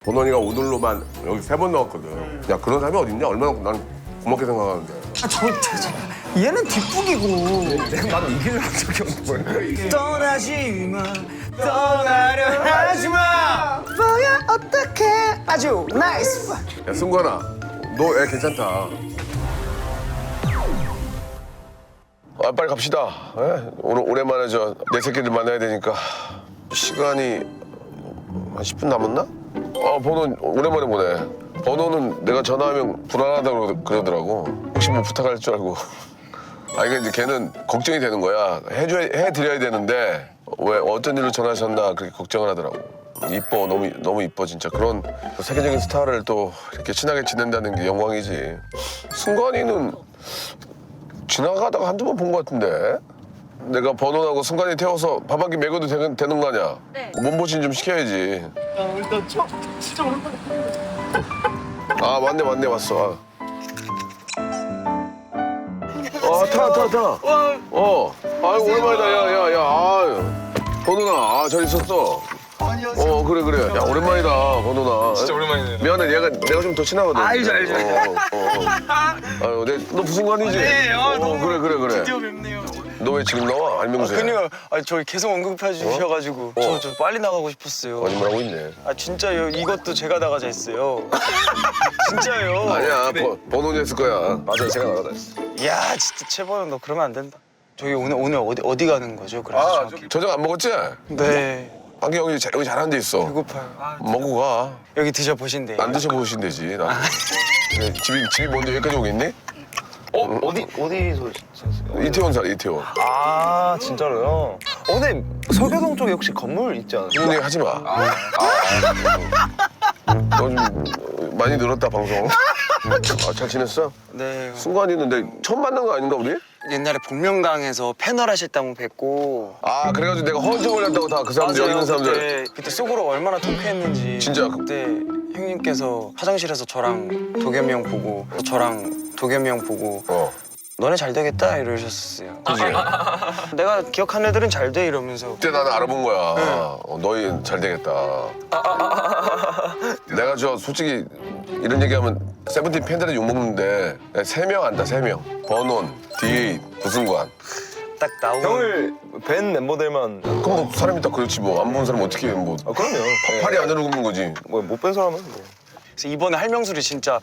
번원이가 오돌로만 여기 3번 넣었거든. 야 그런 사람이 어딨냐? 얼마나 난 고맙게 생각하는데. 얘는 뒷북이고. 나는 이기는 적이 없는 거야. 떠나지 마, 떠나려 하지 마. 뭐야 어떡해? 아주 나이스. 야 승관아, 너 애 괜찮다. 아 빨리 갑시다. 예? 오랜만에 내 새끼들 만나야 되니까. 시간이 한 10분 남았나? 번호 오랜만에 보네. 번호는 내가 전화하면 불안하다고 그러더라고. 혹시 뭐 부탁할 줄 알고. 이게 이제 걔는 걱정이 되는 거야. 해드려야 되는데 왜 어떤 일로 전화하셨나 그렇게 걱정을 하더라고. 이뻐, 너무 이뻐 진짜. 그런 세계적인 스타를 또 이렇게 친하게 지낸다는 게 영광이지. 승관이는 지나가다가 한두 번 본 것 같은데. 내가 번호하고 승관이 태워서 밥 한 끼 먹여도 되는 거 아니야? 네. 몸보신 좀 시켜야지. 일단 진짜 오랜만에. 맞네 왔어. 타. 아이고 오랜만이다. 야. 번호나, 잘 있었어. 그래. 야 오랜만이다, 번호나. 진짜 오랜만이네요. 미안해, 내가 좀 더 친하거든. 알죠. 너 무슨 관이지? 네, 그래. 드디어 뵙네요. 너 왜 지금 나와? 알명수야. 그니까 저희 계속 언급해 주셔가지고 저 빨리 나가고 싶었어요. 거짓말하고 있네. 진짜요. 이것도 제가 나가자 했어요. 진짜요. 아니야, 번호는 했을 거야. 맞아요, 제가 나가다 했어. 야 진짜 채번호 너 그러면 안 된다. 저희 오늘 어디 가는 거죠? 그래서 저녁 안 먹었지? 네 한경이 여기 잘하는 데 있어. 배고파요. 먹고 가. 여기 드셔 보신대요. 안 드셔보신 되지. 집이 뭔데 여기까지 오겠니? 어디서 사세요? 이태원. 아, 진짜로요? 근데 서교동 쪽에 혹시 건물 있지 않아요? 그런 얘기 하지 마. 너 좀 많이 늘었다, 방송. 잘 지냈어? 네. 승관이는 내 처음 만난 거 아닌가, 우리? 옛날에 복면가왕에서 패널 하셨다고 분 뵙고. 그래가지고 내가 허언증 걸렸다고 다 그 사람들, 여기 있는 사람들. 그때 속으로 얼마나 통쾌했는지. 진짜? 그때 형님께서 화장실에서 저랑 도겸이 형 보고 너네 잘 되겠다 이러셨어요. 그지? 내가 기억한 애들은 잘 돼 이러면서. 그때 나는 알아본 거야. 너희 잘 되겠다. 내가 솔직히 이런 얘기하면 세븐틴 팬들한테 욕먹는데 3명 안다, 3명. 번원, D, 구승관. 딱 나오고. 형을 뵌 멤버들만. 그럼 뭐 사람이 다 그렇지 뭐. 안 본 사람 어떻게 뭐. 그럼요. 팔이 안으로 굽는 거지. 못 뵌 사람은 뭐. 그래서 이번에 할명수를 진짜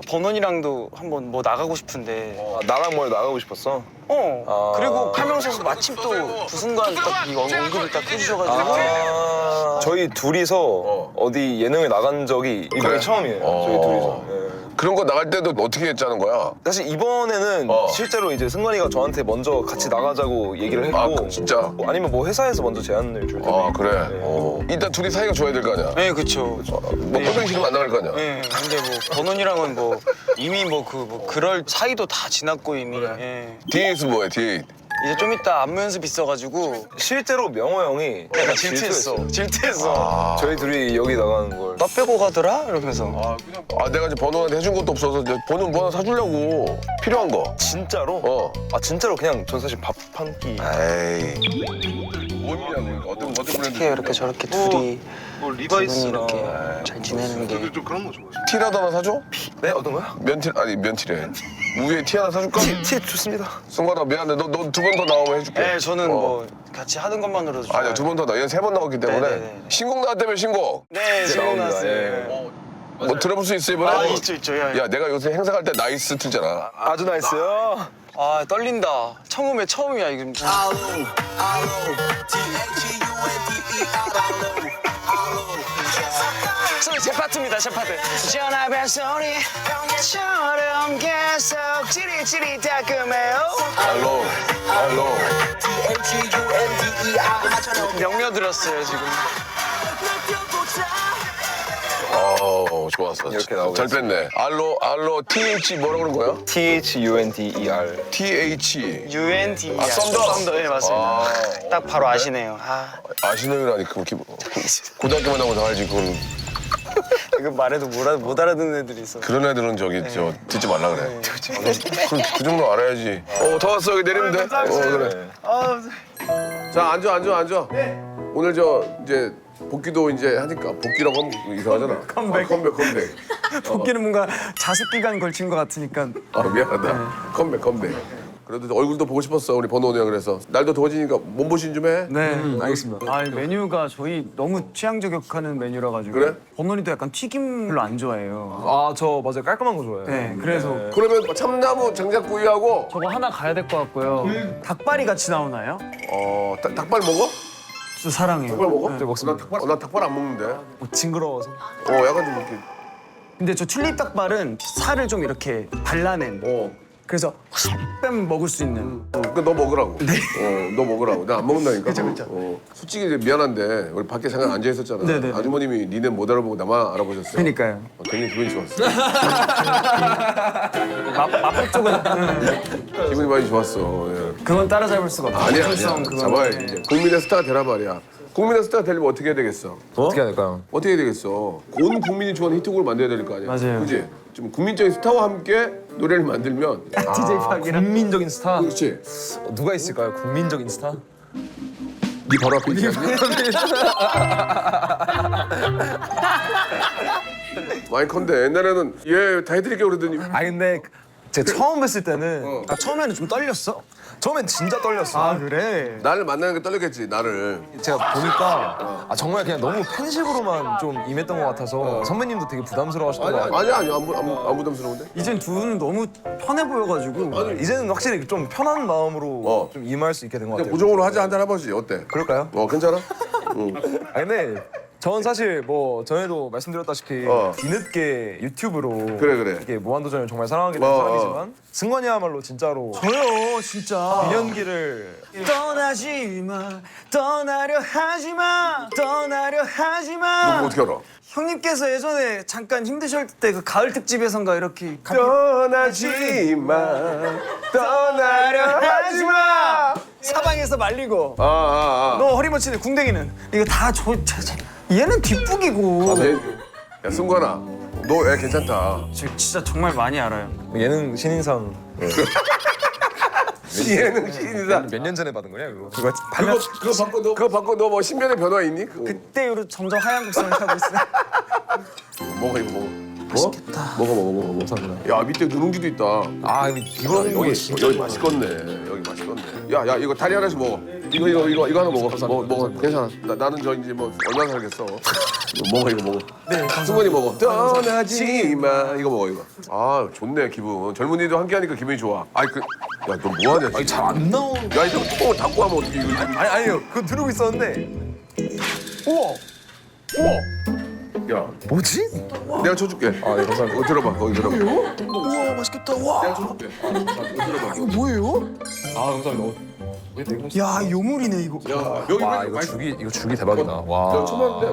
번원이랑도 한번 뭐 나가고 싶은데. 나랑 뭘 나가고 싶었어? 그리고 할명수에서 마침 또 구순간 딱 이거 언급을 딱 해주셔가지고. 저희 둘이서 어디 예능에 나간 적이 이번이 그래? 처음이에요. 저희 둘이서. 예. 그런 거 나갈 때도 어떻게 했자는 거야? 사실 이번에는 실제로 이제 승관이가 저한테 먼저 같이 나가자고 얘기를 했고. 진짜? 아니면 뭐 회사에서 먼저 제안을 줄 텐데. 그래. 네. 일단 둘이 사이가 좋아야 될 거 아니야? 네, 그쵸. 뭐 꼴보기 싫으면 안 나갈 거 아니야? 네, 근데 뭐 번원이랑은 뭐 이미 그럴 사이도 다 지났고 이미. 예. DA에서 뭐해, DA? 이제 좀 이따 안무 연습 있어가지고 실제로 명호 형이 약간 질투했어. 저희 둘이 여기 나가는 걸. 나 빼고 가더라? 이러면서. 내가 이제 번호한테 해준 것도 없어서 이제 번호 뭐 하나 사주려고. 필요한 거. 진짜로? 진짜로 그냥 전 사실 밥 한 끼. 에이. 뭔이라고 어떤 브랜드? 어떻게 이렇게 저렇게 둘이 기분이 리바이스랑. 이렇게 잘 지내는 게. 티라도 하나 사줘? 네, 어떤 거요? 면티래. 우유에 티 하나 사줄까? 티 좋습니다. 승관아 미안해. 너 두 번 더 나오면 해줄게. 네, 저는 뭐 같이 하는 것만으로도 좋아요. 아니야, 두 번 더 나. 얘는 3번 나왔기 때문에. 네네네. 신곡 나왔다며, 신곡. 네, 지금 나옵니다. 나왔어요. 예. 뭐 들어볼 수 있어, 이번에? 있죠. 야. 야, 내가 요새 행사 갈 때 나이스 틀잖아. 아주 나이스요. 떨린다. 처음이야, 이거. 소리 제 파트입니다, 제 파트. 전화벨 소리 처럼 계속 찌릿찌릿 따끔해요. 알로. 명려 들었어요, 지금. 좋았어. 이렇게 나오고 잘 뺐네. 알로, TH 뭐라고 그런 거야? THUNDER. TH. UND. 썬더. 네, 맞습니다. 딱 바로 아시네요. 아시노이라니, 그럼 고등학교만 나오고 다 알지, 그건. 이거 말해도 못 알아듣는 애들이 있어. 그런 애들은 듣지 말라 그래. 그 정도 알아야지. 더 왔어. 여기 내리면 돼. 그래. 자, 앉아. 오늘 이제 복귀도 이제 하니까 복귀라고 하면 이상하잖아. 컴백. 컴백. 복귀는 뭔가 자숙 기간 걸친 것 같으니까. 미안하다. 컴백. 그래도 얼굴도 보고 싶었어 우리 번호 형 그래서 날도 더워지니까 몸보신 좀 해. 네, 알겠습니다. 아, 메뉴가 저희 너무 취향 저격하는 메뉴라 가지고. 그래? 번호니도 약간 튀김 별로 안 좋아해요. 아, 저 맞아요. 깔끔한 거 좋아해요. 네, 그래서 그러면 참나무 장작구이하고 저거 하나 가야 될 것 같고요. 닭발이 같이 나오나요? 닭발 먹어? 저 사랑해요. 닭발 먹어? 네. 난 닭발 안 먹는데. 징그러워서. 약간 좀 이렇게. 근데 저 튤립 닭발은 살을 좀 이렇게 발라낸. 그래서 뺨 먹을 수 있는. 너 먹으라고. 너 먹으라고. 나 안 먹는다니까. 그쵸. 솔직히 이제 미안한데 우리 밖에 잠깐 앉아 있었잖아. 네네네. 아주머님이 니네 못 알아보고 나만 알아보셨어. 그러니까요. 굉장히 기분이 좋았어. 맛볼 쪽은 기분이 많이 좋았어. 예. 그건 따라잡을 수가 없어요. 아니야. 그건. 잡아야지. 네. 이제. 국민의 스타가 되라 말이야. 국민의 스타가 되려면 어떻게 해야 되겠어? 어떻게 해야 될까요? 어떻게 해야 되겠어? 온 국민이 좋아하는 히트곡을 만들어야 될 거 아니야. 맞아요. 그지? 좀 국민적인 스타와 함께 노래를 만들면. DJ 팍이랑. 국민적인 스타. 그렇지. 누가 있을까요? 국민적인 스타? 네 바로 앞에 있지 않니? 많이 컨대 옛날에는 예 다 해드릴게요 그러더니 아 근데 제가 처음 뵀을 때는 아, 처음에는 좀 떨렸어? 처음엔 진짜 떨렸어. 아, 그래? 나를 만나는 게 떨렸겠지 나를. 제가 보니까 정말 그냥 너무 팬식으로만 좀 임했던 것 같아서 선배님도 되게 부담스러워하셨던 것 같아요. 아니야 안 부담스러운데? 이젠 두 분은 너무 편해 보여가지고. 이제는 확실히 좀 편한 마음으로 좀 임할 수 있게 된 것 같아요. 고정으로 하자 한잔 해보지 어때? 그럴까요? 괜찮아? 응. 아 근데 전 사실 뭐 전에도 말씀드렸다시피 뒤늦게 유튜브로 그래. 이게 무한도전을 정말 사랑하게 된 사람이지만 승관이야말로 진짜로 저요, 진짜. 유년기를 떠나지 마, 떠나려 하지 마, 떠나려 하지 너 마. 어떻게 알아? 형님께서 예전에 잠깐 힘드실 때 그 가을 특집에선가 이렇게 떠나지 마 떠나려 하지 마. 사방에서 말리고 아. 너 허리 멋지네 궁뎅이는 이거 다 얘는 뒷북이고 야 승관아 너 애 괜찮다. 저 진짜 정말 많이 알아요. 예능 신인상 얘는 신이다. 몇 년 전에 받은 거냐 그거? 그거 받고 너 뭐 신변의 변화 있니? 그때 이후로 점점 하얀 곡선을 타고 있어요. 먹어 이거 먹어. 맛있겠다. 먹어. 감사합니다. 야 밑에 누룽지도 있다. 아 근데 이거는 여기 맛있겠네. 여기 맛있겠네. 야 이거 다리 하나씩 먹어. 이거 하나 먹어. 먹어. 괜찮아. 나는 저 이제 뭐 얼마나 살겠어. 이거 먹어. 네, 승관이 먹어. 떠나지 마. 이거 먹어 이거. 아 좋네 기분. 젊은이도 함께 하니까 기분이 좋아. 야 너 뭐하냐? 아니 잘 안 나오. 야 이거 뚜껑을 닫고 하면 어떻게 이거? 아니요 그거 들고 있었는데 우와. 야 뭐지? 내가 쳐줄게. 아 네 감사합니다. 들어봐. 거기 들어봐. 우와 맛있겠다. 와 내가 쳐줄게. 들어봐. 이거 뭐예요? 아 감사합니다. 야 요물이네 이거. 야 여기 와 왜 이거 맛있어? 죽이 이거 죽이 대박이다. 와. 야 초반인데.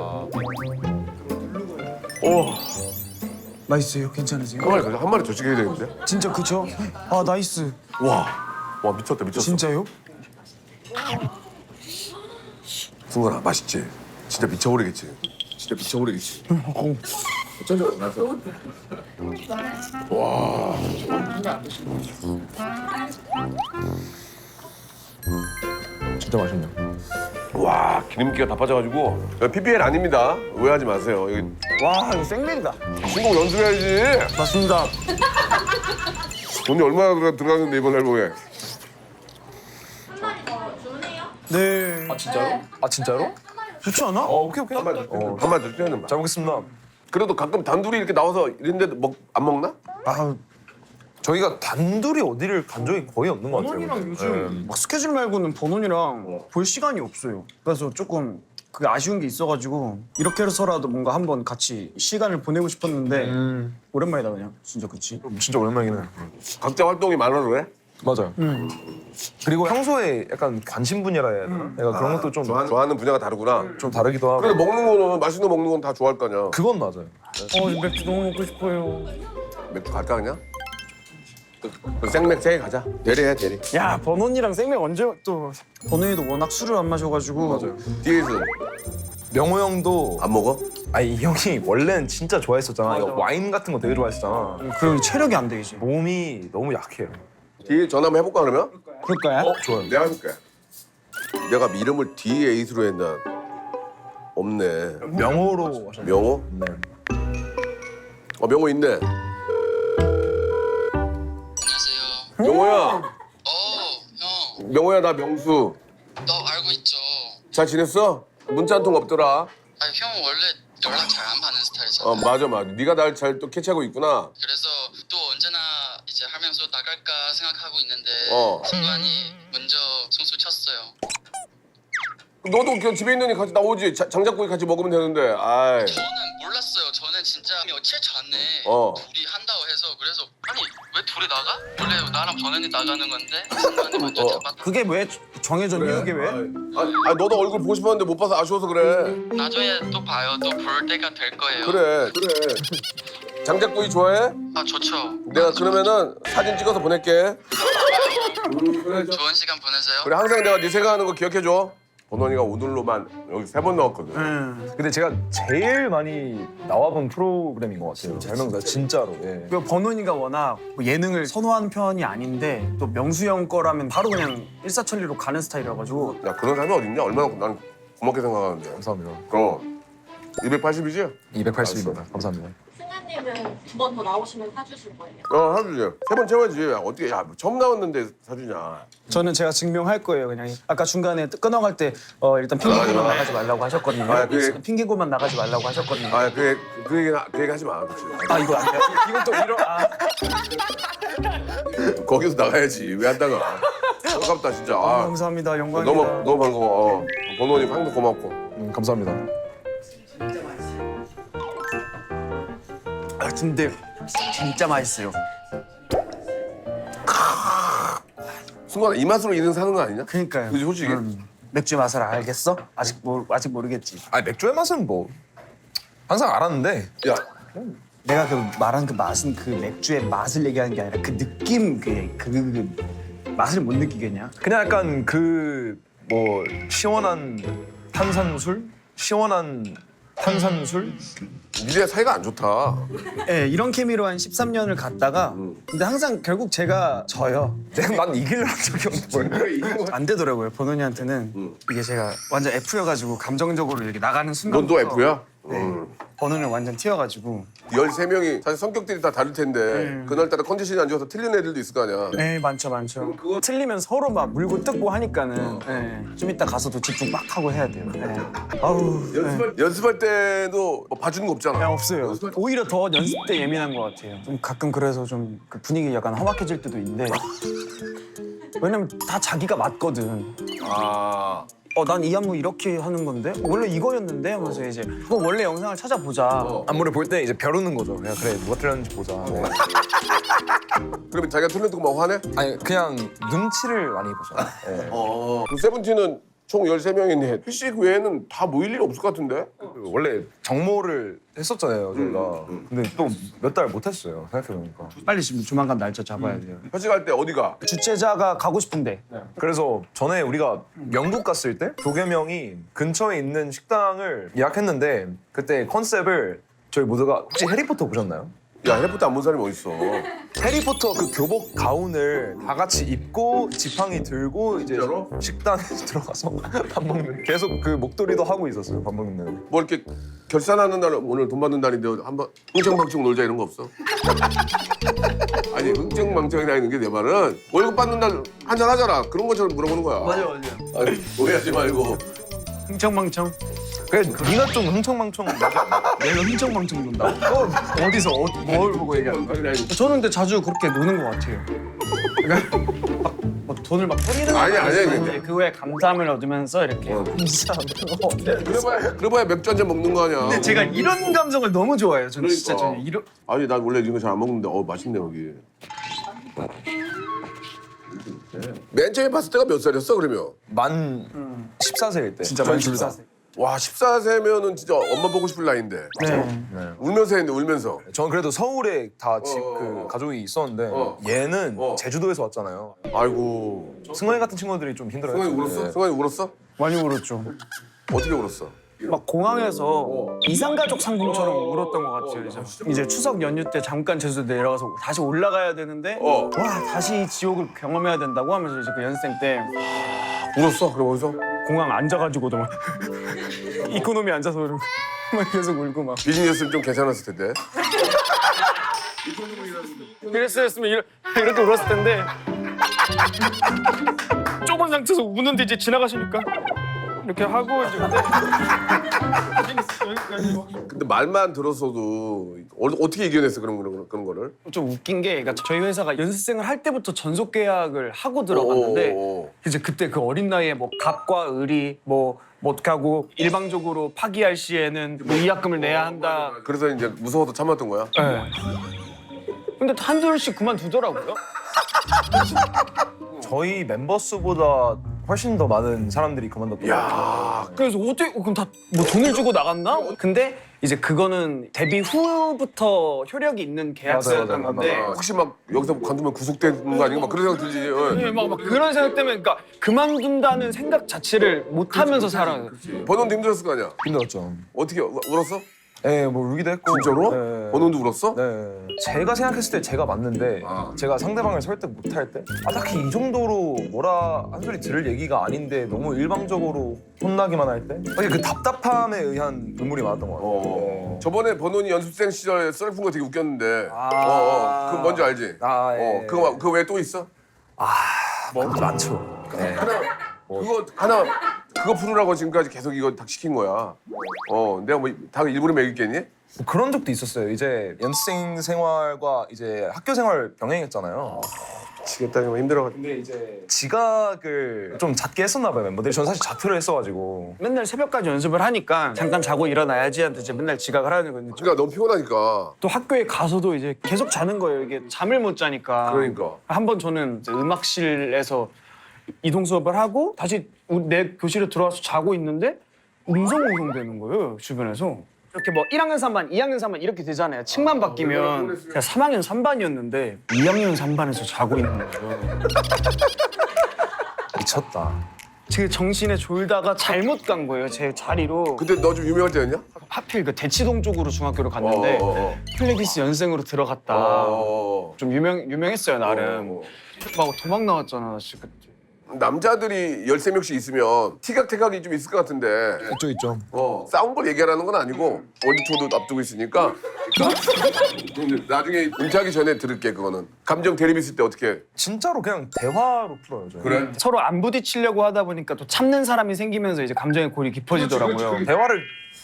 맛있어요? 괜찮으세요? 한 마리 더 시켜야 되는데. 진짜 그쵸? 아 나이스. 와 미쳤다. 진짜요? 승관아 맛있지? 진짜 미쳐버리겠지? 진짜 미쳐버리겠지? 어쩐지 알았어. 와. 진짜 맛있네요. 와 기름기가 다 빠져가지고 여기 PPL 아닙니다. 오해하지 마세요. 여기 와 이거 생맥이다. 신곡 연습해야지. 맞습니다. 돈이 얼마나 들어가는데 이번 앨범에. 네. 진짜로? 아 진짜로? 좋지 않아? 오케이. 한마디 더 떼는 잘 먹겠습니다. 그래도 가끔 단둘이 이렇게 나와서 이런데 안 먹나? 아 저희가 단둘이 어디를 간 적이 거의 없는 것 같아요. 번원이랑 요즘 막 스케줄 말고는 번원이랑 볼 시간이 없어요. 그래서 조금 그게 아쉬운 게 있어가지고 이렇게 해서라도 뭔가 한번 같이 시간을 보내고 싶었는데 오랜만이다 그냥 진짜 그치? 진짜 오랜만이긴 해. 각자 활동이 많아서 그래? 맞아요. 그리고 평소에 약간 관심 분야라 해야 되나? 내가 그런 것도 좀 좋아하는 분야가 다르구나. 좀 다르기도 하고. 근데 먹는 거는 맛있는 거 먹는 건 다 좋아할 거 아니야. 그건 맞아요. 맥주 너무 먹고 싶어요. 맥주 갈까 그냥? 그 생맥 3개 가자. 대리해 대리. 야 번원이랑 생맥 언제 또 번원이도 워낙 술을 안 마셔가지고 맞아요. 뒤에서 명호 형도 안 먹어? 아니 이 형이 원래는 진짜 좋아했었잖아. 이거 와인 같은 거 되게 좋아했었잖아. 그럼 체력이 안 돼 이제. 몸이 너무 약해요. 뒤에 전화 한번 해볼까 그러면? 그럴까요? 좋아요. 내가 해볼게. 내가 이름을 D8로 했나? 없네. 명호로 하셨나요? 명호? 네. 명호 있네. 안녕하세요. 명호야. 형. 명호야 나 명수. 너 알고 있죠? 잘 지냈어? 문자 한 통 없더라. 아니, 형 원래 연락 잘 안 받는 스타일이잖아. 맞아. 네가 날 잘 또 캐치하고 있구나. 그래서 또 언제나 이제 하면서 나갈까 생각하고 있는데 승관이 먼저 손수 쳤어요. 너도 그냥 집에 있느니 같이 나오지. 장작구이 같이 먹으면 되는데. 아이. 저는 몰랐어요. 저는 진짜 며칠 전에 어. 둘이 한다고 해서 그래서 아니 왜 둘이 나가? 원래 나랑 번연이 나가는 건데 승관이 먼저 잡았. 그게 왜 정해졌니? 그게 왜? 너도 얼굴 보고 싶었는데 못 봐서 아쉬워서 그래. 나중에 또 봐요. 또 볼 때가 될 거예요. 그래. 장작구이 좋아해? 아 좋죠. 내가 그러면은 사진 찍어서 보낼게. 그래. 좋은 시간 보내세요. 그래 항상 내가 네 생각하는 거 기억해줘. 번원이가 오늘로만 여기 3번 나왔거든. 근데 제가 제일 많이 나와본 프로그램인 것 같아요. 별명사 진짜로. 예. 그 번훈이가 워낙 뭐 예능을 선호하는 편이 아닌데 또 명수 형 거라면 바로 그냥 일사천리로 가는 스타일이라가지고 야 그런 사람이 어딨냐? 얼마나 난 고맙게 생각하는데. 감사합니다. 280이지? 280입니다. 감사합니다. 승관님은 두 번 더 나오시면 사주실 거예요. 사주지. 3번 채워야지. 어떻게 처음 나왔는데 사주냐. 저는 제가 증명할 거예요. 그냥 아까 중간에 끊어갈 때 일단 핑계고만 나가지 말라고 하셨거든요. 아, 그게- 핑계고만 나가지 말라고 하셨거든요. 그 얘기 하지 마. 그치? 이거 안 돼요. 이건 또 이런 거기서 나가야지. 왜 안 나가? 아깝다 진짜. 감사합니다. 영광입니다. 너무 반가워. 번원이 황도 고맙고. 감사합니다. 근데 진짜 맛있어요. 순간 이 맛으로 인생 사는 거 아니냐? 그러니까요. 그지 솔직히. 맥주 맛을 알겠어? 아직 모르겠지. 맥주의 맛은 뭐 항상 알았는데 야 내가 그 말한 그 맛은 그 맥주의 맛을 얘기하는 게 아니라 그 느낌 그 맛을 못 느끼겠냐? 그냥 약간 그 뭐 시원한 탄산술? 니네 사이가 안 좋다. 네, 이런 케미로 한 13년을 갔다가 근데 항상 결국 제가 져요. 난 이기려 한 적이 없는데 안 되더라고요. 번훈이한테는 이게 제가 완전 F여가지고 감정적으로 이렇게 나가는 순간 넌 또 F야? 번훈이는 완전 T여가지고 13명이 사실 성격들이 다 다를 텐데 그날따라 컨디션이 안 좋아서 틀린 애들도 있을 거 아니야. 네 많죠. 틀리면 서로 막 물고 뜯고 하니까는 네, 좀 이따 가서도 집중 막 하고 해야 돼요. 네. 아우 연습할 때도 뭐 봐주는 거 없잖아. 네, 없어요. 오히려 더 연습 때 예민한 것 같아요. 좀 가끔 그래서 좀 그 분위기 약간 험악해질 때도 있는데 왜냐면 다 자기가 맞거든. 난 이 안무 이렇게 하는 건데 원래 이거였는데 하면서 이제 그럼 원래 영상을 찾아보자. 안무를 볼 때 이제 벼르는 거죠. 그냥 그래 누가 틀렸는지 보자. 네. 그러면 자기가 틀린 거 막 화내? 아니 그냥 눈치를 많이 보죠. 네. 그럼 세븐틴은 총 13명인데 피식 외에는 다 모일 일이 없을 것 같은데? 원래 정모를 했었잖아요 저희가. 근데 또 몇 달 못 했어요 생각해보니까. 빨리 지금 조만간 날짜 잡아야 돼요. 회식할 때 어디가? 주최자가 가고 싶은데 그래서 전에 우리가 영국 갔을 때 조계명이 근처에 있는 식당을 예약했는데 그때 컨셉을 저희 모두가 혹시 해리포터 보셨나요? 야 해리포터 안 본 사람이 어딨어. 해리포터 그 교복 가운을 다 같이 입고 지팡이 들고 이제 진짜로? 식당에 들어가서 밥 먹는 계속 그 목도리도 하고 있었어요 밥 먹는. 뭐 이렇게 결산하는 날 오늘 돈 받는 날인데 한번 흥청망청 놀자 이런 거 없어? 아니 흥청망청이라 하는 게 내 말은 월급 받는 날 한잔 하잖아. 그런 것처럼 물어보는 거야. 맞아. 아니 오해하지 말고. 흥청망청. 그래 네가 좀 흥청망청 나지 않나? 내가 흥청망청 논다고? 어디서 뭘 보고 얘기하는 거야? 저는 근데 자주 그렇게 노는 것 같아요. 그러니까 막 돈을 막 뿌리는 건 아니야. 아니지만 그 후에 감사함을 얻으면서 이렇게 그래봐야 맥주 한잔 먹는 거 아니야. 근데 제가 이런 감성을 너무 좋아해요. 저는 진짜 그러니까. 저는 이런 아니 난 원래 이런 거 잘 안 먹는데 맛있네 여기. 맨 처음에 봤을 때가 몇 살이었어 그러면? 만 14세일 때 진짜 저희 많이 둘 다. 불사세. 와 14세면은 진짜 엄마 보고 싶을 나이인데. 네. 울면서 했는데 울면서. 저는 그래도 서울에 다 그 가족이 있었는데 얘는 제주도에서 왔잖아요. 아이고. 승환이 같은 친구들이 좀 힘들어요. 승환이 울었어? 승환이 울었어? 많이 울었죠. 어떻게 울었어? 막 공항에서 이상가족 상봉처럼 울었던 것 같아요. 이제 추석 연휴 때 잠깐 제주도 내려가서 다시 올라가야 되는데 와 다시 지옥을 경험해야 된다고 하면서 이제 그 연습생 때 울었어? 그럼 어디서? 공항 앉아가지고도 막 이코노미 앉아서 막 계속 울고 막. 비즈니스는 좀 괜찮았을 텐데. 그랬으면 이렇게 울었을 텐데. 좁은 상태에서 우는데 이제 지나가시니까 이렇게 하고 이제 근데 말만 들었어도 어떻게 이겨냈어 그런 거를? 좀 웃긴 게 그러니까 저희 회사가 연습생을 할 때부터 전속 계약을 하고 들어갔는데 오. 이제 그때 그 어린 나이에 뭐 갑과 을이 뭐 어떻게 하고 일방적으로 파기할 시에는 뭐 위약금을 내야 한다. 그래서 이제 무서워서 참았던 거야? 네. 근데 한둘씩 그만두더라고요. 저희 멤버 수보다 훨씬 더 많은 사람들이 그만뒀더라고요. 야, 그래서 어떻게 그럼 다 뭐 돈을 주고 나갔나? 근데 이제 그거는 데뷔 후부터 효력이 있는 계약서였던 맞아요. 건데 혹시 막 여기서 관두면 구속되는 거 아닌가? 막 그런 생각 들지. 네, 막 그런 생각 때문에 그러니까 그만둔다는 생각 자체를 못 하면서 살아요. 번호도 힘들었을 거 아니야? 힘들었죠. 어떻게 울었어? 네, 뭐 울기도 했고. 진짜로? 네. 번호도 울었어? 네. 제가 생각했을 때 제가 맞는데 제가 상대방을 설득 못할 때 딱히 이 정도로 뭐라 한 소리 들을 얘기가 아닌데 너무 일방적으로 혼나기만 할 때 사실 그 답답함에 의한 눈물이 많았던 것 같아요. 저번에 번호니 연습생 시절에 썰픈 거 되게 웃겼는데. 그거 뭔지 알지? 아, 예. 그거 외에 또 있어? 많죠. 네. 그거 하나 그거 풀으라고 지금까지 계속 이거 다 시킨 거야. 내가 뭐 다 일부러 먹였겠니? 뭐 그런 적도 있었어요. 이제 연습생 생활과 이제 학교 생활 병행했잖아요. 미치겠다 정말 힘들어. 근데 이제 지각을 좀 잦게 했었나 봐요 멤버들이. 저는 사실 자퇴를 했어가지고. 맨날 새벽까지 연습을 하니까 잠깐 자고 일어나야지 하는데 이제 맨날 지각을 하는 건데 그러니까 너무 피곤하니까. 또 학교에 가서도 이제 계속 자는 거예요. 이게 잠을 못 자니까. 그러니까. 한 번 저는 이제 음악실에서 이동 수업을 하고 다시 내 교실에 들어와서 자고 있는데 웅성웅성 되는 거예요. 주변에서. 이렇게 뭐 1학년 3반, 2학년 3반 이렇게 되잖아요. 층만 바뀌면 제가 3학년 3반이었는데 2학년 3반에서 자고 있는 거예요. 미쳤다. 제 정신에 졸다가 잘못 간 거예요. 제 자리로. 그때 너 좀 유명할 때였냐? 하필 그 대치동 쪽으로 중학교를 갔는데 플레디스 연생으로 들어갔다. 좀 유명했어요 나름. 막 도망 나왔잖아 나 진짜 그때. 남자들이 13명씩 있으면 티각태각이 좀 있을 것 같은데. 있죠. 싸운 걸 얘기하라는 건 아니고 월드 투어도 앞두고 있으니까. 나중에 은퇴하기 전에 들을게 그거는. 감정 대립 있을 때 어떻게? 진짜로 그냥 대화로 풀어요. 저는. 그래? 서로 안 부딪히려고 하다 보니까 또 참는 사람이 생기면서 이제 감정의 골이 깊어지더라고요. 대화를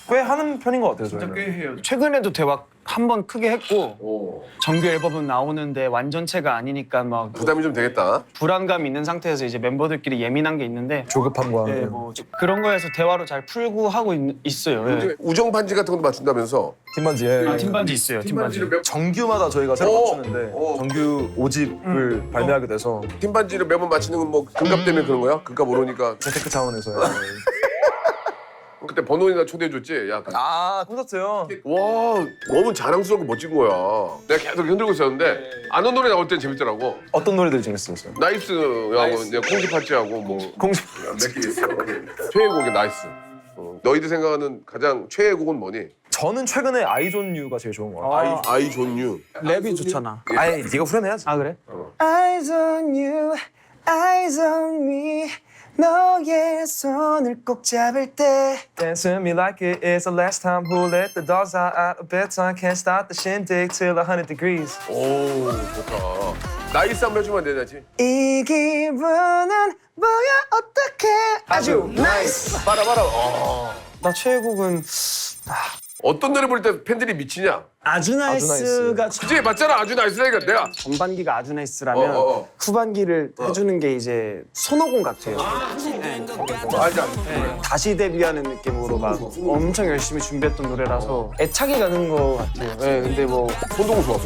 꽤 하는 편인 것 같아요. 저는. 해요. 최근에도 대화 한 번 크게 했고 정규 앨범은 나오는데 완전체가 아니니까 막 부담이 좀 되겠다. 불안감 있는 상태에서 이제 멤버들끼리 예민한 게 있는데 조급함과 네, 뭐 그런 거에서 대화로 잘 풀고 하고 있어요. 네. 우정 반지 같은 것도 맞춘다면서? 팀반지. 팀반지 있어요. 팀반지. 정규마다 저희가 새로 맞추는데 정규 5집을 발매하게 돼서 팀 반지를 매번 맞히는 건 뭐 금값 때문에 그런 거야? 금값 오르니까. 재테크 차원에서요. 그때 번호이가 초대해줬지? 야, 아 콘서트요? 와 너무 자랑스럽고 멋진 거야. 내가 계속 흔들고 있었는데 안 온 노래 나올 땐 재밌더라고. 어떤 노래들이 재밌었어요? 나이스하고 내가 콩지 파츠하고 뭐 공식 몇 개 있어. 최애곡이 나이스. 너희들 생각하는 가장 최애곡은 뭐니? 저는 최근에 아이존 유가 제일 좋은 것 같아요. 아이 존유. 랩이 좋잖아. 아이 네가 후련해야지. 아 그래? Eyes on you, eyes on me. 너의 손을 꼭 잡을 때 Dance with me like it is the last time. Who let the dogs out of bedtime? Can't stop the shindig till 100 degrees. 오 좋다. 나이스 한번 해주면 안 되지? 이 기분은 뭐야 어떡해 아주 나이스. 봐라. 나 최애곡은 어떤 노래 부를 때 팬들이 미치냐? 아주 나이스가 그치 맞잖아. 아주 나이스라니까 내가. 전반기가 아주 나이스라면 후반기를 해주는 게 이제 손오공 같아요. 알자. 다시 데뷔하는 느낌으로 막 엄청 열심히 준비했던 노래라서 애착이 가는 것 같아요. 네, 근데 뭐 손동우 좋아.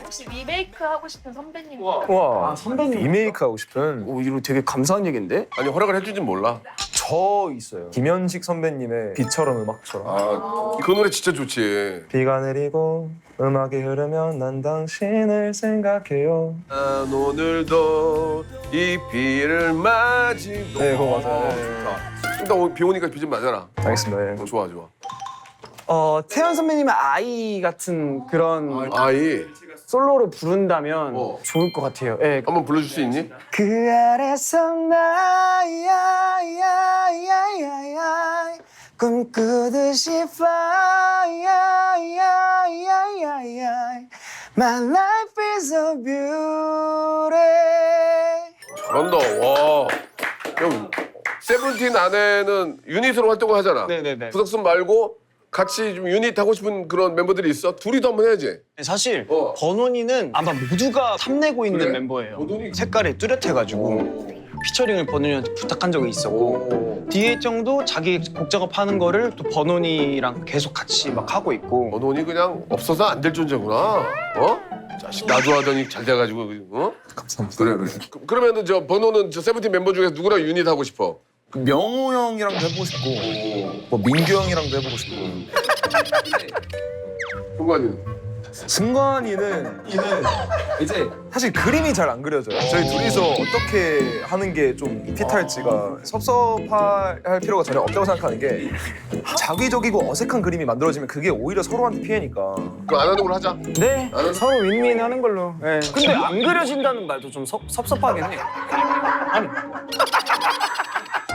혹시 리메이크 하고 싶은 선배님 와 선배님 리메이크 하고 싶은 오 이거 되게 감사한 얘긴데? 아니 허락을 해주진 몰라. 저 있어요. 김현식 선배님의 비처럼 음악처럼. 그 노래 진짜 좋지. 비가 내리고 음악이 흐르면 난 당신을 생각해요. 난 오늘도 이 비를 맞이고. 네, 그거 맞아요. 좋다. 일단 비 오니까 비 좀 맞아라. 알겠습니다. 예. 좋아. 태연 선배님의 아이 같은 그런 아이 솔로로 부른다면 좋을 것 같아요. 예. 한번 불러줄 수 있니? 그 아래서 나야 꿈꾸듯이 fly. My life is a beauty. 잘한다. 와. 형, 세븐틴 안에는 유닛으로 활동을 하잖아. 네네네. 구석순 말고 같이 좀 유닛 하고 싶은 그런 멤버들이 있어? 둘이도 한번 해야지. 사실 어. 버논이는 아마 모두가 탐내고 있는 그래? 멤버예요. 버논이- 색깔이 뚜렷해가지고 피처링을 버논이한테 부탁한 적이 있었고 디에정도 자기 곡 작업하는 거를 또 버논이랑 계속 같이 막 하고 있고 버논이 그냥 없어서 안 될 존재구나. 어? 자식 나 좋아하더니 잘 돼가지고 어? 감사합니다. 그래. 그러면은 저 버논은 저 세븐틴 member 중에서 누구랑 유닛 하고 싶어? 그 명호 형이랑도 해보고 싶고 뭐 민규 형이랑도 해보고 싶고 승관이는? 승관이는 이제 사실 그림이 잘 안 그려져요. 저희 둘이서 어떻게 하는 게 좀 핏할지가 섭섭할 필요가 전혀 없다고 생각하는 게 자기적이고 어색한 그림이 만들어지면 그게 오히려 서로한테 피해니까. 그거 안 하는 걸로 하자. 네 나는- 서로 윈윈 하는 걸로. 네. 근데 안 그려진다는 말도 좀 섭섭하긴 해. 아니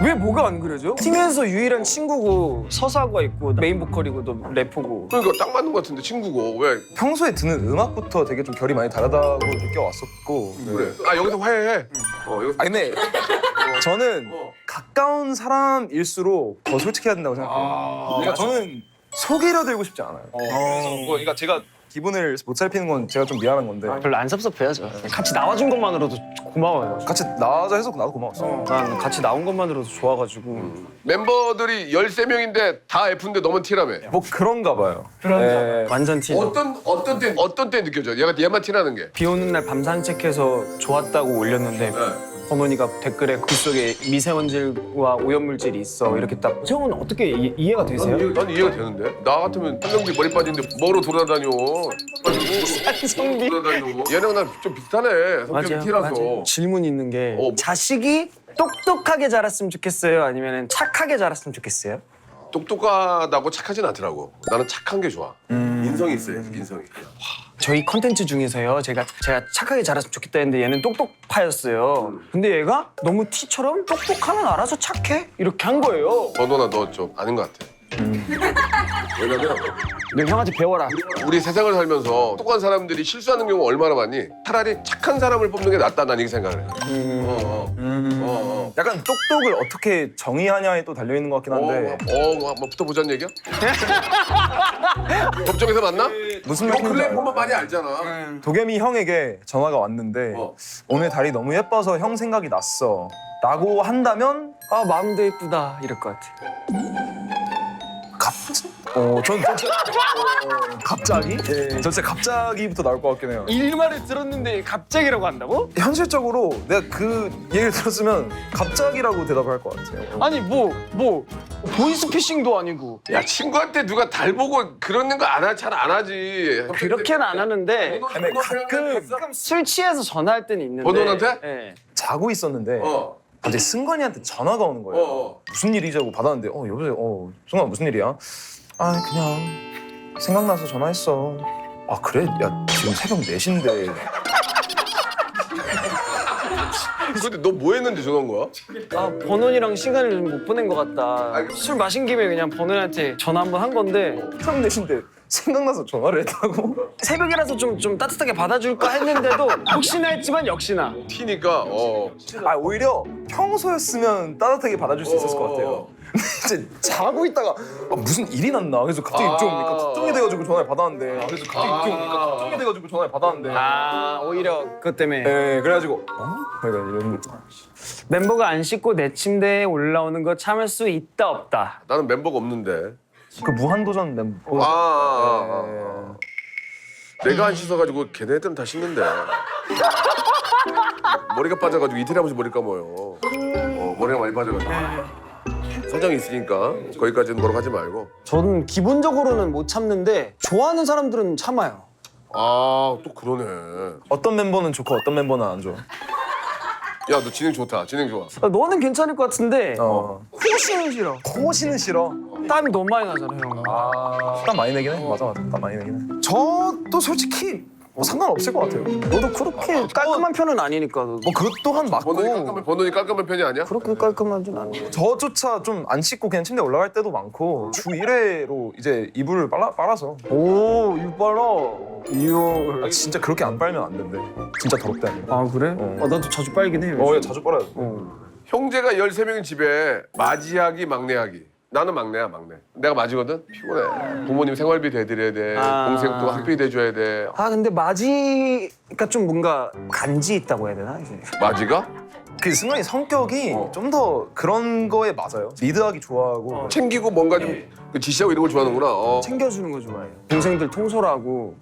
왜 뭐가 안 그려져? 팀에서 유일한 친구고 서사가 있고 메인 보컬이고 또 래퍼고. 그러니까 딱 맞는 것 같은데 친구고 왜 평소에 듣는 음악부터 되게 좀 결이 많이 다르다고 느껴왔었고 그래? 아 여기서 화해해. 여기서 아 근데 저는 가까운 사람일수록 더 솔직해야 된다고 생각해요. 그러니까 저는 속이려 들고 싶지 않아요. 그러니까 제가 기분을 못 살피는 건 제가 좀 미안한 건데 별로 안 섭섭해요 저. 같이 나와준 것만으로도 고마워요. 같이 나와서 해서 나도 고마웠어. 난 같이 나온 것만으로도 좋아가지고. 멤버들이 13명인데 다 F인데 너만 T라며. 뭐 그런가 봐요. 네. 완전 티죠. 어떤 때 느껴져? 얘만 T라는 게. 비 오는 날 밤 산책해서 좋았다고 올렸는데 버논이가 댓글에 그 속에 미세먼지와 오염물질이 있어 이렇게 딱. 형은 어떻게 이해가 되세요? 난 이해가 되는데. 나 같으면 한명비 머리 빠진데 뭐로 돌아다녀. 한성비. 돌아다녀. 얘랑 난 좀 비슷하네. 성격이 T라서. 질문 있는 게 뭐- 자식이 똑똑하게 자랐으면 좋겠어요? 아니면 착하게 자랐으면 좋겠어요? 똑똑하다고 착하진 않더라고. 나는 착한 게 좋아. 인성이 있어야지, 인성이. 저희 컨텐츠 중에서요 제가 착하게 자랐으면 좋겠다 했는데 얘는 똑똑파였어요. 근데 얘가 너무 T처럼 똑똑하면 알아서 착해? 이렇게 한 거예요. 번호나 너 좀 아닌 것 같아. 왜냐면 너 형한테 배워라. 우리 세상을 살면서 똑똑한 사람들이 실수하는 경우 얼마나 많니? 차라리 착한 사람을 뽑는 게 낫다 난 이렇게 생각을 해. 약간 똑똑을 어떻게 정의하냐에 또 달려 있는 것 같긴 한데 한번 붙어보자는 얘기야? 법정에서 만나? 무슨 형 말인지 클레이 알아요. 보면 많이 알잖아. 도겸이 형에게 전화가 왔는데 오늘 달이 너무 예뻐서 형 생각이 났어 라고 한다면 아 마음도 예쁘다 이럴 것 같아. 전 진짜 갑자기? 네. 저 진짜 갑자기부터 나올 것 같긴 해요. 일말을 들었는데 갑자기라고 한다고? 현실적으로 내가 그 얘기를 들었으면 갑자기라고 대답을 할 것 같아요. 아니 뭐 보이스피싱도 아니고 야 친구한테 누가 달 보고 그러는 거 잘 안 하지. 그렇게는 안 하는데 근데 가끔 술 취해서 전화할 때는 있는데. 번호한테? 네. 자고 있었는데 갑자기 승관이한테 전화가 오는 거예요. 무슨 일이자고 받았는데 여보세요. 승관 무슨 일이야? 아 그냥 생각나서 전화했어. 아 그래? 야 지금 새벽 4시인데 근데 너 뭐 했는데 전화한 거야? 아 버논이랑 시간을 못 보낸 것 같다. 술 마신 김에 그냥 버논한테 전화 한번 한 건데 새벽 4시인데 생각나서 전화를 했다고? 새벽이라서 좀 따뜻하게 받아줄까 했는데도 혹시나 했지만 역시나. T니까 아 오히려 평소였으면 따뜻하게 받아줄 수 있었을 것 같아요. 근데 이제 자고 있다가 무슨 일이 났나? 그래서 갑자기 좀 그러니까 걱정이 돼가지고 전화를 받았는데 그래서 갑자기 좀 그러니까 걱정이 돼가지고 전화를 받았는데 아 오히려 그것 때문에. 네 그래가지고 그러니까 이런 멤버가 안 씻고 내 침대에 올라오는 거 참을 수 있다 없다. 나는 멤버가 없는데. 그 무한도전 멤버 내가 안 씻어가지고 걔네들은 다 씻는데. 머리가 빠져가지고 이틀에 한 번씩 머리 감아요. 머리가 많이 빠져가지고. 사정이 있으니까 거기까지는 뭐라고 하지 말고. 저는 기본적으로는 못 참는데 좋아하는 사람들은 참아요. 또 그러네. 어떤 멤버는 좋고 어떤 멤버는 안 좋아. 야, 너 진행 좋다. 진행 좋아. 너는 괜찮을 것 같은데 호시는 싫어. 호시는 싫어. 땀이 너무 많이 나잖아 형. 땀 많이 내긴 해. 맞아. 땀 많이 내긴 해. 저도 솔직히 뭐 상관없을 것 같아요. 너도 그렇게 깔끔한 편은 아니니까. 너도. 뭐 그것 또한 맞고 번호니 깔끔한 편이 아니야? 그렇게 깔끔하진 않아. 저조차 좀 안 씻고 그냥 침대 올라갈 때도 많고 주 1회로 이제 이불을 빨아서 오, 이빨아. 이요. 아, 진짜 그렇게 안 빨면 안 된대. 진짜 더럽대 아니면. 아, 그래? 나도 자주 빨긴 해. 어, 예, 자주 빨아요. 형제가 13명인 집에 맞이하기 막내하기. 나는 막내야 막내. 내가 맞이거든. 피곤해. 부모님 생활비 대드려야 돼. 아. 동생도 학비 대줘야 돼. 아, 근데 맞이가 좀 뭔가 간지 있다고 해야 되나 이제. 맞이가? 그 승관이 성격이 좀 더 그런 거에 맞아요. 리드하기 좋아하고. 챙기고 뭔가 좀 지시하고 이런 걸 좋아하는구나. 챙겨주는 거 좋아해요. 동생들 통솔하고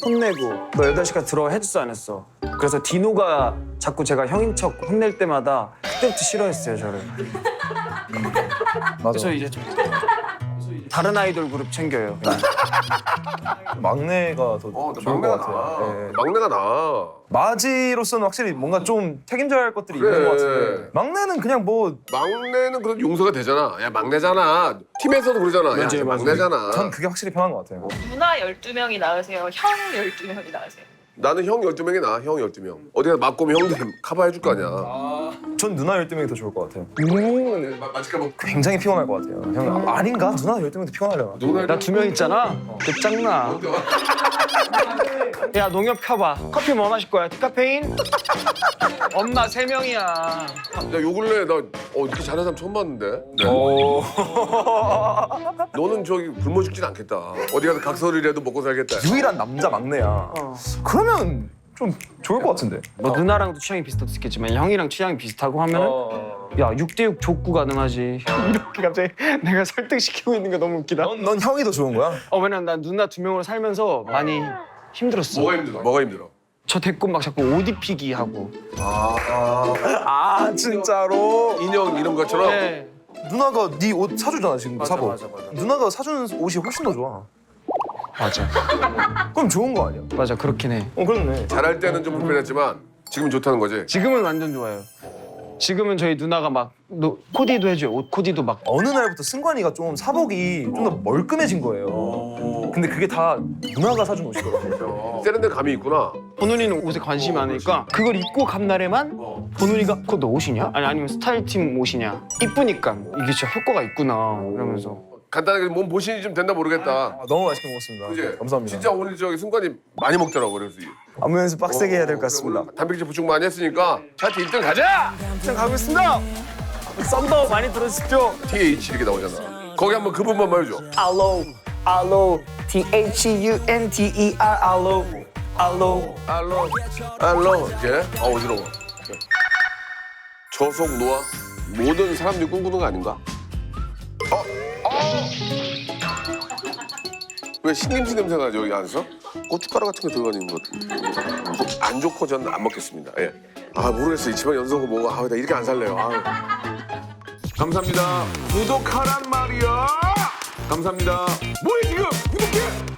혼내고 너 8시까지 들어 해줬어 안 했어? 그래서 디노가 자꾸 제가 형인 척 혼낼 때마다 그때부터 싫어했어요 저를. 맞아. 그래서 이제 좀 다른 아이돌 그룹 챙겨요. 그냥. 막내가 더 좋은 것 막내가 같아요. 나. 예. 막내가 나. 맞이로서는 확실히 뭔가 좀 책임져야 할 것들이 그래. 있는 것 같은데 막내는 그냥 뭐 막내는 그래도 용서가 되잖아. 야 막내잖아. 팀에서도 그러잖아. 야 맞아요, 맞아요. 막내잖아. 전 그게 확실히 편한 것 같아요. 누나 12명이 나으세요? 형 12명이 나으세요? 나는 형 12명이 나. 형 12명. 어디 가서 맞고 오면 형들 커버해줄 거 아니야. 전 누나 12명이 더 좋을 것 같아요. 맞을까 뭐. 굉장히 피곤할 것 같아요. 형 아닌가? 누나 12명도 피곤하려나? 나 2명 있잖아. 끝장나. 야 농협 켜봐. 커피 뭐 마실 거야? 디카페인? 엄마 3명이야. 야, 요 근래 나 이렇게 잘하는 사람 처음 봤는데. 너는 저기 굶어 죽진 않겠다. 어디 가서 각설이라도 먹고 살겠다. 유일한 남자 막내야. 그러면 좀 좋을 것 같은데. 뭐 누나랑도 취향이 비슷할 수 있겠지만 형이랑 취향이 비슷하고 하면은 야 6대6 족구 가능하지. 이렇게 갑자기 내가 설득시키고 있는 게 너무 웃기다. 넌 형이 더 좋은 거야? 왜냐면 난 누나 2명으로 살면서 많이 힘들었어. 뭐가 힘들어? 뭐가 힘들어? 저 데리고 막 자꾸 옷 입히기 하고. 아 진짜로? 인형 이런 것처럼? 네. 누나가 네 옷 사주잖아 지금 사고. 맞아. 누나가 사주는 옷이 훨씬 더 좋아. 맞아. 그럼 좋은 거 아니야? 맞아 그렇긴 해. 그렇네. 잘할 때는 좀 불편했지만 지금 좋다는 거지? 지금은 완전 좋아요. 지금은 저희 누나가 막 코디도 해줘요. 옷 코디도 막. 어느 날부터 승관이가 좀 사복이 좀 더 멀끔해진 거예요. 근데 그게 다 누나가 사준 옷이더라고요. 세련된 감이 있구나. 본훈이는 옷에 관심이 많으니까 그걸 입고 간 날에만 본훈이가 그거 너 옷이냐? 아니면 스타일팀 옷이냐? 이쁘니까 이게 진짜 효과가 있구나 이러면서. 간단하게 몸 보신이 좀 된다 모르겠다. 아, 너무 맛있게 먹었습니다. 그지? 감사합니다. 진짜 오늘 저기 승관이 많이 먹더라고. 그래서 안무 연습 빡세게 해야 될 것 같습니다. 단백질 보충 많이 했으니까 차트 1등 가자! 일단 가고 있습니다. 썬더 많이 들어주십시오. TH 이렇게 나오잖아. 거기 한번 그 부분만 해줘. 알로 THUNTER 알로 알로 이제 어지러워. 저속 노화 모든 사람들이 꿈꾸는 거 아닌가? 왜 신김치 냄새가 나죠 여기 안에서? 고춧가루 같은 거 들어가 있는 것 같은데 안 좋고 저는 안 먹겠습니다. 예. 아 모르겠어요. 이 집안 연속으로 뭐가 나 이렇게 안 살래요. 감사합니다. 구독하란 말이야. 감사합니다. 뭐해 지금 구독해.